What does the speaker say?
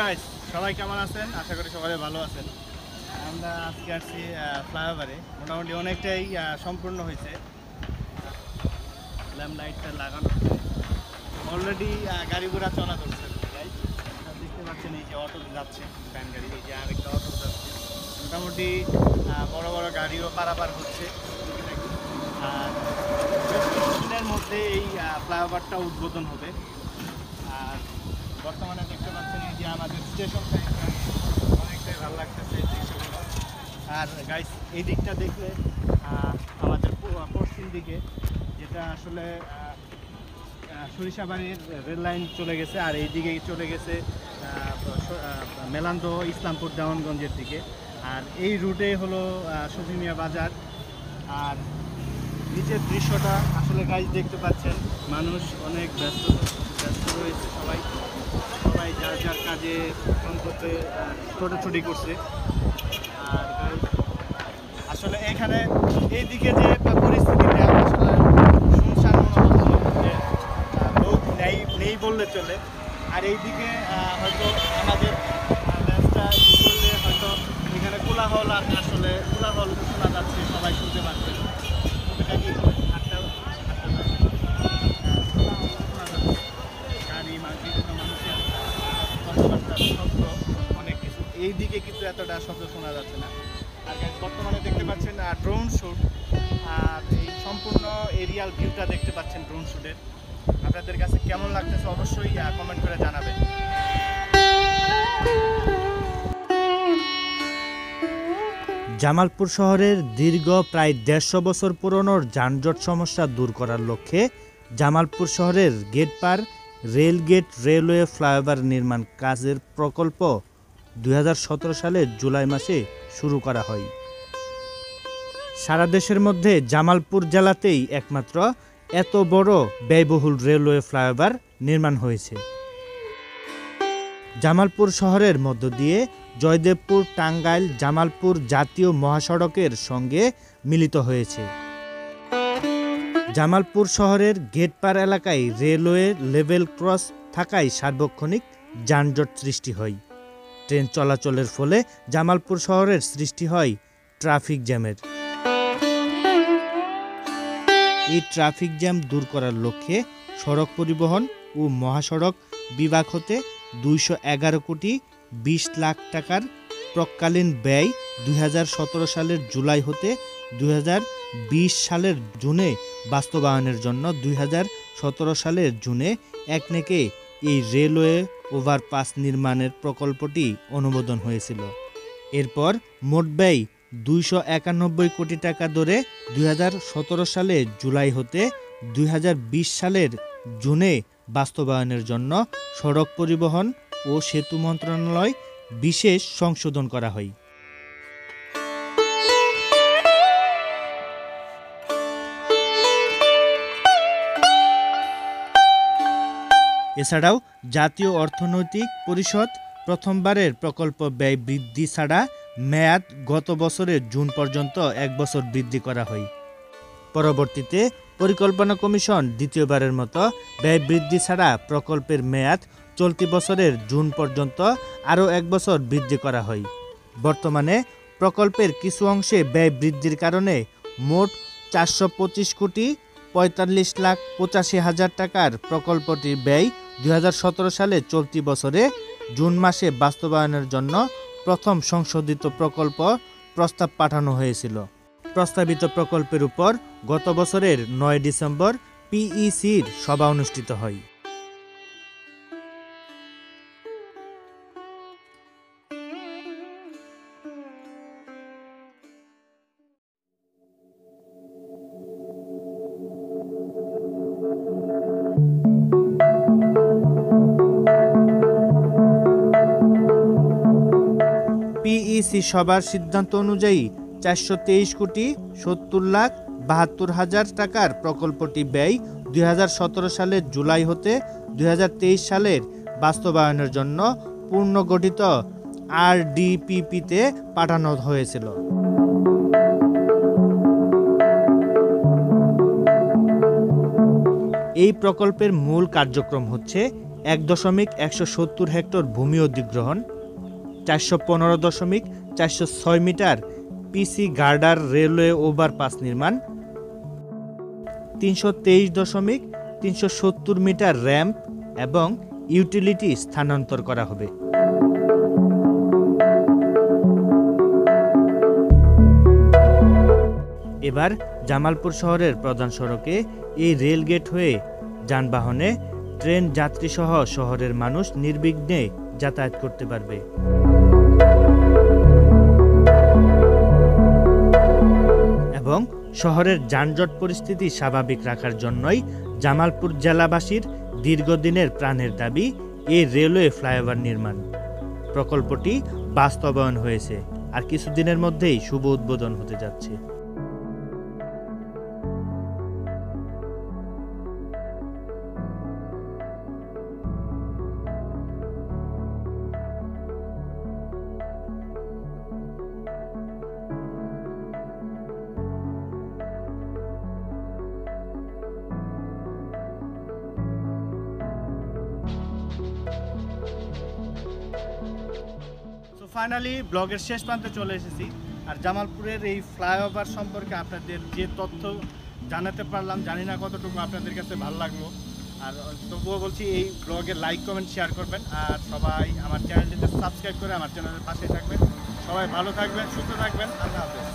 Guys, সবাই কেমন আছেন? আশা করি সবাই ভালো আছেন। আমরা আজকে আসছি ফ্লাইওভারে। মোটামুটি অনেকটাই সম্পূর্ণ হয়েছে। ল্যাম্প লাইটটা লাগানো হচ্ছে। অলরেডি গাড়ি ঘোড়া চলা করছে। গাইস দেখতে পাচ্ছেন, এই যে অটো যাচ্ছে, ভ্যান গাড়ি, এই যে আরেকটা অটো যাচ্ছে। মোটামুটি বড় বড় গাড়িও পারাপার হচ্ছে। আর দিনের মধ্যে এই ফ্লাইওভারটা উদ্বোধন হবে। আর বর্তমানে দেখতে পাচ্ছেন এই যে আমাদের স্টেশন সাইডটা অনেকটাই ভালো লাগতেছে এই দৃশ্যগুলো। আর গাইস, এই দিকটা দেখলে আমাদের পশ্চিম দিকে, যেটা আসলে সরিষাবাড়ির রেল লাইন চলে গেছে, আর এই দিকে চলে গেছে মেলান্দহ ইসলামপুর দেওয়ানগঞ্জের দিকে। আর এই রুটে হলো সজিমিয়া বাজার। আর নিচের দৃশ্যটা আসলে গাইস দেখতে পাচ্ছেন, মানুষ অনেক ব্যস্ত রয়েছে। সবাই যার যার কাজে ফোন করতে ছোটাছুটি করছে। আর গাইস আসলে এখানে এইদিকে যে পরিস্থিতিটা আসলে শুনশান মনে হতো, যে লোক নেই বললে চলে। আর এইদিকে হয়তো আমাদের ল্যান্সটা করলে হয়তো এখানে কোলাহল, আর আসলে কোলাহল শোনা যাচ্ছে, সবাই শুনতে পাচ্ছে। অনেক কিছু এই দিকে কিন্তু এতটা শব্দ শোনা যাচ্ছে না। আর বর্তমানে দেখতে পাচ্ছেন ড্রোন শ্যুট। আর এই সম্পূর্ণ এরিয়াল ভিউটা দেখতে পাচ্ছেন ড্রোন শ্যুটের। আপনাদের কাছে কেমন লাগতেছে অবশ্যই কমেন্ট করে জানাবেন। জামালপুর শহরের দীর্ঘ প্রায় ১৫০ বছর পুরনো যানজট সমস্যা দূর করার লক্ষ্যে জামালপুর শহরের গেট পার রেলগেট রেলওয়ে ফ্লাইওভার নির্মাণ কাজের প্রকল্প ২০১৭ সালের জুলাই মাসে শুরু করা হয়। সারা দেশের মধ্যে জামালপুর জেলাতেই একমাত্র এত বড় ব্যয়বহুল রেলওয়ে ফ্লাইওভার নির্মাণ হয়েছে। জামালপুর শহরের মধ্য দিয়ে জয়দেবপুর টাঙ্গাইল জামালপুর জাতীয় মহাসড়কের সঙ্গে মিলিত হয়েছে। জামালপুর শহরের গেটপার এলাকায় রেলওয়ে লেভেল ক্রস থাকায় সার্বক্ষণিক যানজট সৃষ্টি হয়। ট্রেন চলাচলের ফলে জামালপুর শহরের সৃষ্টি হয় ট্রাফিক জ্যামের। এই ট্রাফিক জ্যাম দূর করার লক্ষ্যে সড়ক পরিবহন ও মহাসড়ক বিভাগ হতে ২১১ কোটি ২০ লাখ টাকার তৎকালীন ব্যয় ২০১৭ সালের জুলাই হতে ২০২০ সালের জুনে বাস্তবায়নের জন্য ২০১৭ সালের জুনে একনেকে এই রেলওয়ে ওভারপাস নির্মাণের প্রকল্পটি অনুমোদন হয়েছিল। এরপর মোট ব্যয় ২৯১ কোটি টাকা ধরে ২০১৭ সালের জুলাই হতে ২০২০ সালের জুনে বাস্তবায়নের জন্য সড়ক পরিবহন ও সেতু মন্ত্রণালয় বিশেষ সংশোধন করা হয়। এছাড়াও জাতীয় অর্থনৈতিক পরিষদ প্রথমবারের প্রকল্প ব্যয় বৃদ্ধি ছাড়া মেয়াদ গত বছরের জুন পর্যন্ত ১ বছর বৃদ্ধি করা হয়। পরবর্তীতে পরিকল্পনা কমিশন দ্বিতীয়বারের মতো ব্যয় বৃদ্ধি ছাড়া প্রকল্পের মেয়াদ চলতি বছরের জুন পর্যন্ত আরও ১ বছর বৃদ্ধি করা হয়। বর্তমানে প্রকল্পের কিছু অংশে ব্যয় বৃদ্ধির কারণে মোট ৪২৫ কোটি ৪৫ লাখ ৮৫ হাজার টাকার প্রকল্পটির ব্যয় ২০১৭ সালে চলতি বছরে জুন মাসে বাস্তবায়নের জন্য প্রথম সংশোধিত প্রকল্প প্রস্তাব পাঠানো হয়েছিল। প্রস্তাবিত প্রকল্পের উপর গত বছরের ৯ ডিসেম্বর পিইসির সভা অনুষ্ঠিত হয়। পিইসি সভার সিদ্ধান্ত অনুযায়ী ৪২৩ কোটি ৭০ লাখ ৭২ হাজার টাকার প্রকল্পটি ব্যয় ২০১৭ সালের জুলাই হতে ২০২৩ সালের বাস্তবায়নের জন্য পুনর্গঠিত আরডিপিপিতে পাঠানো হয়েছিল। এই প্রকল্পের মূল কার্যক্রম হচ্ছে 1.170 হেক্টর ভূমি অধিগ্রহণ, 415.406 মিটার পিসি গার্ডার রেলওয়ে ওভারপাস নির্মাণ, 323.370 মিটার র্যাম্প এবং ইউটিলিটি স্থানান্তর করা হবে। এবার জামালপুর শহরের প্রধান সড়কে এই রেলগেট হয়ে যানবাহনে ট্রেন যাত্রীসহ শহরের মানুষ নির্বিঘ্নে যাতায়াত করতে পারবে। এবং শহরের যানজট পরিস্থিতি স্বাভাবিক রাখার জন্যই জামালপুর জেলাবাসীর দীর্ঘদিনের প্রাণের দাবি এই রেলওয়ে ফ্লাইওভার নির্মাণ। প্রকল্পটি বাস্তবায়ন হয়েছে আর কিছুদিনের মধ্যেই শুভ উদ্বোধন হতে যাচ্ছে। ফাইনালি ব্লগের শেষ প্রান্তে চলে এসেছি। আর জামালপুরের এই ফ্লাইওভার সম্পর্কে আপনাদের যে তথ্য জানাতে পারলাম, জানি না কতটুকু আপনাদের কাছে ভালো লাগলো। আর তবুও বলছি এই ব্লগে লাইক কমেন্ট শেয়ার করবেন আর সবাই আমার চ্যানেলটিতে সাবস্ক্রাইব করে আমার চ্যানেলের পাশে থাকবেন। সবাই ভালো থাকবেন, সুস্থ থাকবেন। আল্লাহ হাফেজ।